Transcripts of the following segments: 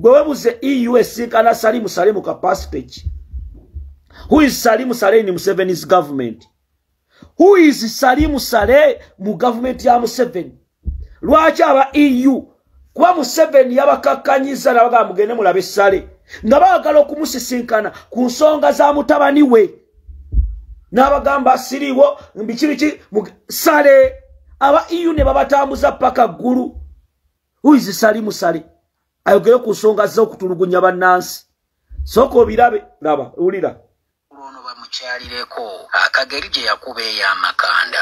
Gwebuze EU esinkana Salim Saleh mu capacity. Who is Salim Saleh in Museveni's government? Who is Salim Saleh mu government ya Museveni? Lwaki aba EU kuba Museveni yabakakkanyiza nabaga mugende mulabe Saleh nga baagala okumusisinkana ku nsonga za mutabani we n'abagamba siriwo mbikibiki Saleh aba EU ne babatambuza paka ggulu. Who is Salim Saleh? Ayogere ku nsonga z'okutulugunya bannansi. Soko obirabe laba ulira ono bamukyalireko akageri gye yakuba ey'amakanda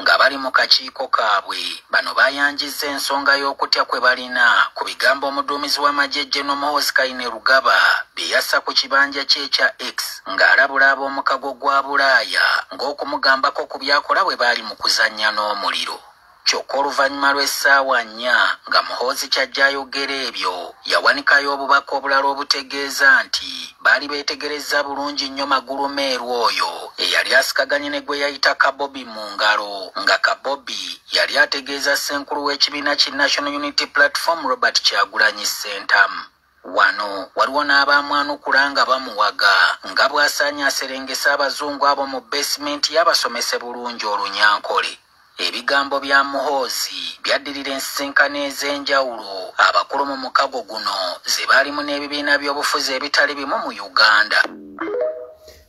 nga bali mu kakiiko kaabwe. Bano bayanjizza ensonga y'okutya kwe balina ku bigambo omuduumizi w'amagye General Muhoozi Kainerugaba bye yassa ku kibanja kye ekya X ng'alabula ab'omukago gwa Bulaaya ng'okumugambako ku byakola bwe baali mu kuzannya n'omuliro. Kyokka oluvannyuma lw'essaawa 4 nga Muhoozi kyajja ayogera ebyo yawanikayo obubaka obulala obutegeeza nti baali beetegerezza bulungi nnyo Magulu Meeru oyo eyali asikaganye ne gwe yayita Kabobi mu ngalo nga Kabobi yali ategeeza ssenkulu w'ekibiina ki National Unity Platform Robert Kyagulanyi Ssentamu. Wano waliwo n'abaamwanukula nga bamuwaga nga bw'asaanye aserengesa abazungu abo mu basement y'abasomese bulungi Olunyankole. Ebigambo bya Muhoozi byaddirira ensisinkano ez'enjawulo abakulu mu mukago guno ze baalimu n'ebibiina by'obufuzi ebitali bimu mu Uganda.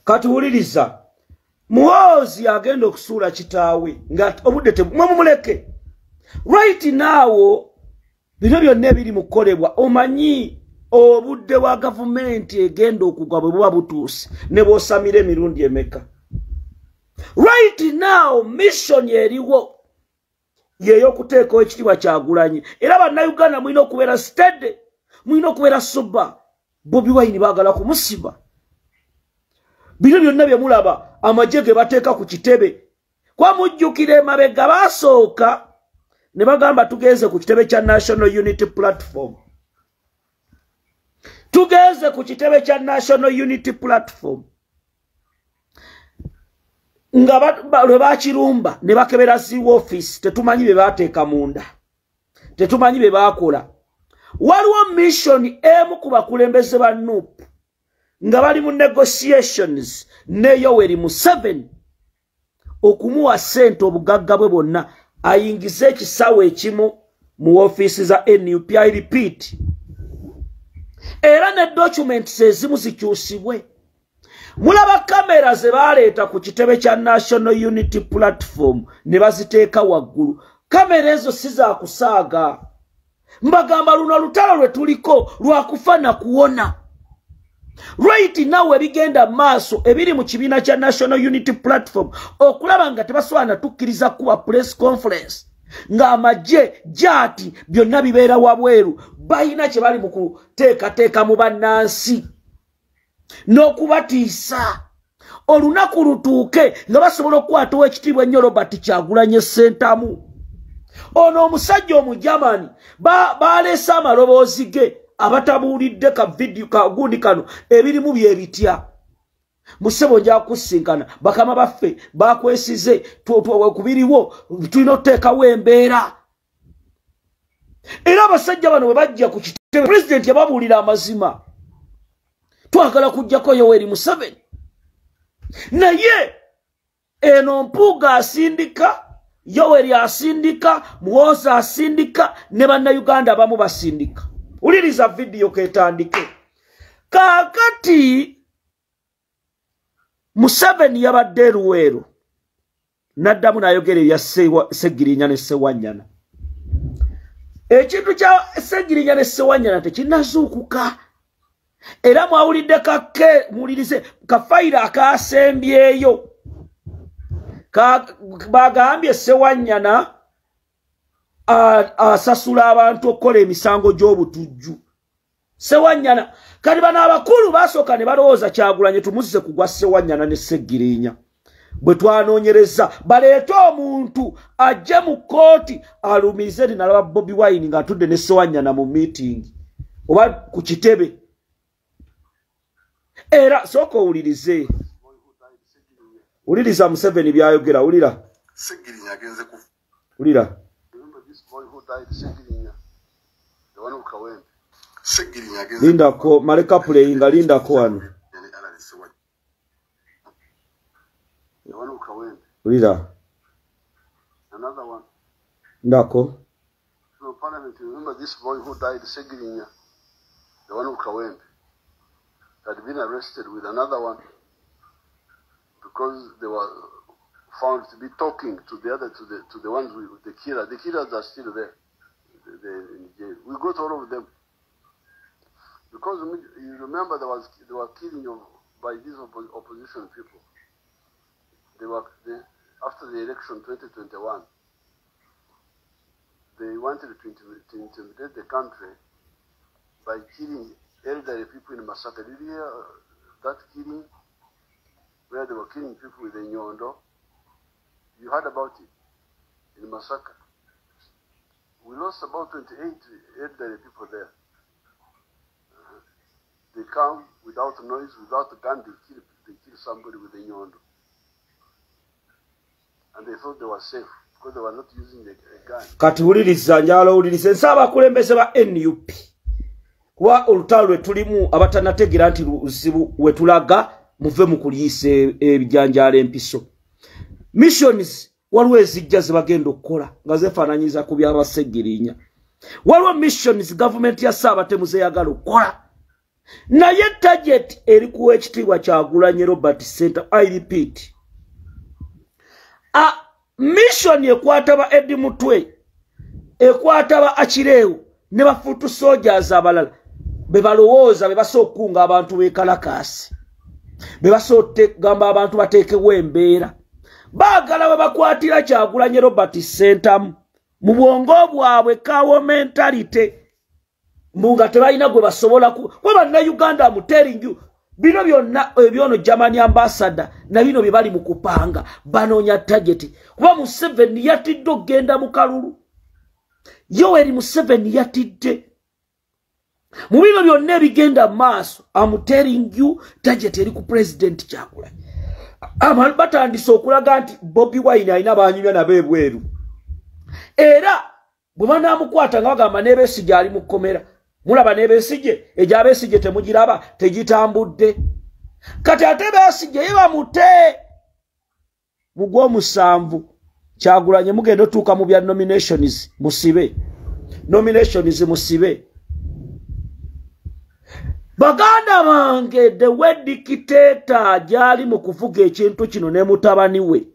Katuwuliriza Muhoozi agenda okusuula kitaawe nga obudde temumuleke. Right now bino byonna ebiri mu kukolebwa omanyi obudde wa gavumenti egenda okugwa bwe buba butuuse ne bw'osamira emirundi emeka. Right now mission yeriwo yeyo kuteeko ekitiibwa Kyagulanyi era bannayuganda mulina okubeera steady, mulina okubeera sober. Bobi Wine baagala kumusiba. Bino byonna bye mulaba amagye ge bateeka ku kitebe kwa mujjukira emabega baasooka ne bagamba tugenze ku kitebe kya National Unity Platform. Tugenze ku kitebe kya National Unity Platform nga lwe bakirumba ne bakebera si office tetumanyi be bateeka munda, tetumanyi be bakola. Waliwo mission emu ku bakulembeze ba NUP nga bali mu negotiations ne Yoweri Museveni okumuwa ssente obugagga bwe bwonna ayingize ekisawo ekimu mu office za NUP. I repeat, era ne documents ezimu zikyusibwe. Mulaba kamera ze baleeta ku kitebe kya National Unity Platform ne baziteeka waggulu. Kamera ezo si za kusaaga. Mbagamba luno lutalo lwe tuliko lwa kufa na kuwona. Right now ebigenda maaso ebiri mu kibiina kya National Unity Platform okulaba nga tebasobola tukkiriza kuba press conference nga amagye jati byonna bibeera wabweru bayina kye bali mu kuteekateeka mu bannansi n'okubatiisa olunaku lutuuke nga basobola okukwatawo ekitiibwa ennyo Robert Kyagulanyi Ssentamu. Ono omusajja omujamani baleese amaloboozi ge abatabuulidde ka video ka gundi kano ebirimu byebitya. Musebo nja kusinkana bakama baffe bakwesize kubiriwo tulina okuteekawo embeera. Era abasajja bano bwe bajja ku kitebe President yababuulira amazima. Twagala kujjako Yoweri Museveni naye eno Mpuuga asindika, Yoweri asindika, Muhoozi asindika ne bannayuganda abamu basindika. Uliriza video ketandike. Kakati Museveni yabadde Luweero naddamu n'ayogera ya Ssegirinya ne Ssewanyana. Ekintu kya Ssegirinya ne Ssewanyana tekinazuukuka. Era mwawulidde kake mulirize kafayira akasembyeyo bagambye Ssewanyana asasula abantu okukola emisango gy'obutujju. Ssewanyana kati bano abakulu basooka ne balowooza Kyagulanyi tumuzze kugwa Ssewanyana ne Ssegirinya. Bwe twanoonyereza baleete omuntu ajje mu kkooti alumize nalaba Bobi Wine ng'atudde ne Ssewanyana mu meeting oba ku kitebe. Era soko owulirize. Uliriza Museveni byayogera, ulira. Ssegirinya agenze ku. Ulira. Remember this boy who died Ssegirinya. The Linda ko maleka playing Linda ko wano. Linda. Another one. Ndako. No parliament, remember this boy who died, Segirinya, the one who Kawembe, had been arrested with another one because they were found to be talking to the other, to the ones with the killers. The killers are still there. They're in jail. We got all of them because you remember they were killing by these opposition people. After the election 2021. They wanted to intimidate the country by killing elderly people in Masaka. Did you hear that killing? Where they were killing people with a nyondo? You heard about it in Masaka. We lost about 28 elderly people there. They come without noise, without a gun, they kill somebody with a nyondo. And they thought they were safe. Because they were not using a gun. Kati uliriza njalo uliriza nsaba kulembeze ba NUP. Kwa olutalo tulimu abatanategera nti luzibu wetulaga muve mu kuliyise ebijanjalo empiso. Missions waliwo ezijja zibagenda okukola nga zefaananyiza ku by'abasegirinya. Waliwo missions government ya Saabatemuze yagala okukola. Naye target eri ku ekitiibwa Kyagulanyi Robert Center. I repeat. Mission ekwata ba Eddie Mutwe ekwata ba Achirewo ne bafutu soldiers abalala be balowooza be basokunga abantu bekalakasi be basote gamba abantu bateekewo embeera baagala we bakwatira Kyagulanyi Robert Center mu bwongo bwabwe kawo mentality munga tebalina gwe basobola kuba Bannayuganda am telling you bino byonna ebyono German ambassador na bino bibali mu kupanga banoonya target kuba Museveni yatidde ogenda mu kalulu Yoweri Museveni yatidde mu bino byonna ebigenda maaso am telling you target eri ku president Kyagulanyi abantu batandise okulaga nti Bobi Wine alina banyumya nabo ebweru era bwe banaamukwata nga bagamba n'Ebesigye ali mu kkomera mulaba n'Ebesigye ejja Besigye temugiraba tegitambudde kati ate Besigye yeba mute mu Gwomusanvu Kyagulanyi mugenda otuuka mu bya nominations musibe baganda bange the way dictator gyali mu kuvuga ekintu kino ne mutabani we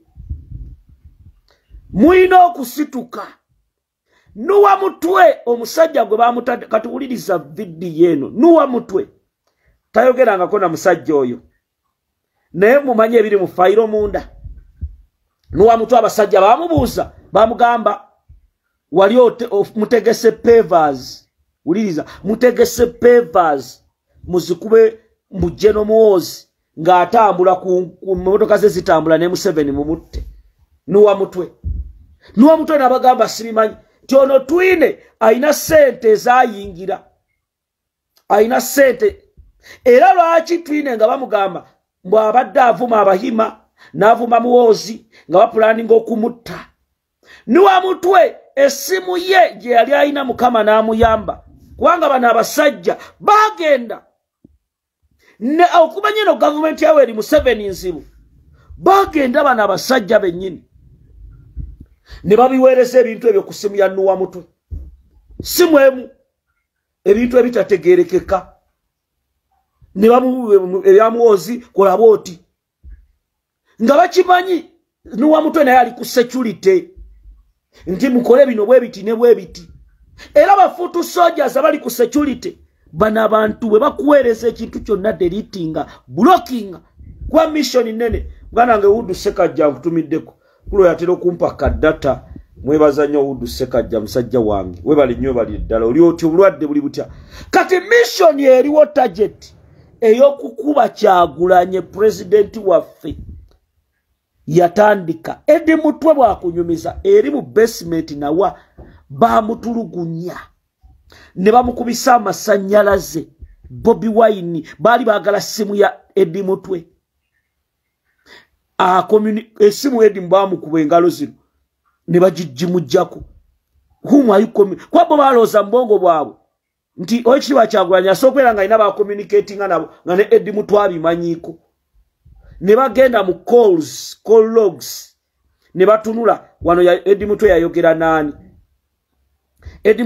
mulina okusituka Nuwa Mutwe omusajja gwe bamutadde katuwuliriza video eno Nuwa Mutwe tayogerangako na musajja oyo naye mumanye ebiri mu fayiro munda Nuwa Mutwe abasajja bamubuuza bamugamba wali mutegese pavers wuliriza mutegese pavers muzikube mu General Muhoozi ng'atambula ku motoka ze zitambula ne Museveni mu mutte Nuwa Mutwe nabagamba sibimanyi Jono twine aina sente zayingira aina sente era lwaki twine nga bamugamba mbwa abadde avuma abahima n'avuma Muhoozi nga bapulaninga okumutta Nuwa Mutwe essimu ye gye yali alina Mukama n'amuyamba kubanga bano abasajja bagenda okumanya eno gavumenti ya Yoweri Museveni nzibu bagenda bano abasajja bennyini ne babiweereza ebintu ebyo ku simu ya Nuwa Mutwe simu emu ebintu ebitategeerekeka ne ebya Muhoozi kola booti nga bakimanyi Nuwa Mutwe naye ali ku security nti mukole bino bwe biti ne bwe biti era bafutu soldiers abali ku security bana abantu bwe bakuweereza ekintu kyonna deletinga blocking kwa mission nene bwana nge Wudu Sekajja nkutumiddeko kulo yatera okumpa kadata mwebaza nnyo Wudu Sekajja musajja wange webali nnyo bali ddala oli oti obulwadde buli butya kati mission eriwo target eyokukuba Kyagulanyi president waffe yatandika Eddie Mutwe bwakunyumiza eri mu basement nawa bamutulugunya ne bamukubisa amasannyalaze Bobi Wine bali bagala simu ya Eddie Mutwe esimu Eddie mbamukuba engalo zino ne bagijimujjako whom are you coming kwa bo baloza mbongo bwabwe nti ochiwa Kyagulanyi asokwera nga ina ba communicating nabo nga ne Eddie Mutwabi manyiko ne bagenda mu call logs ne batunula wano ya Eddie Mutwe yayogera nani Eddie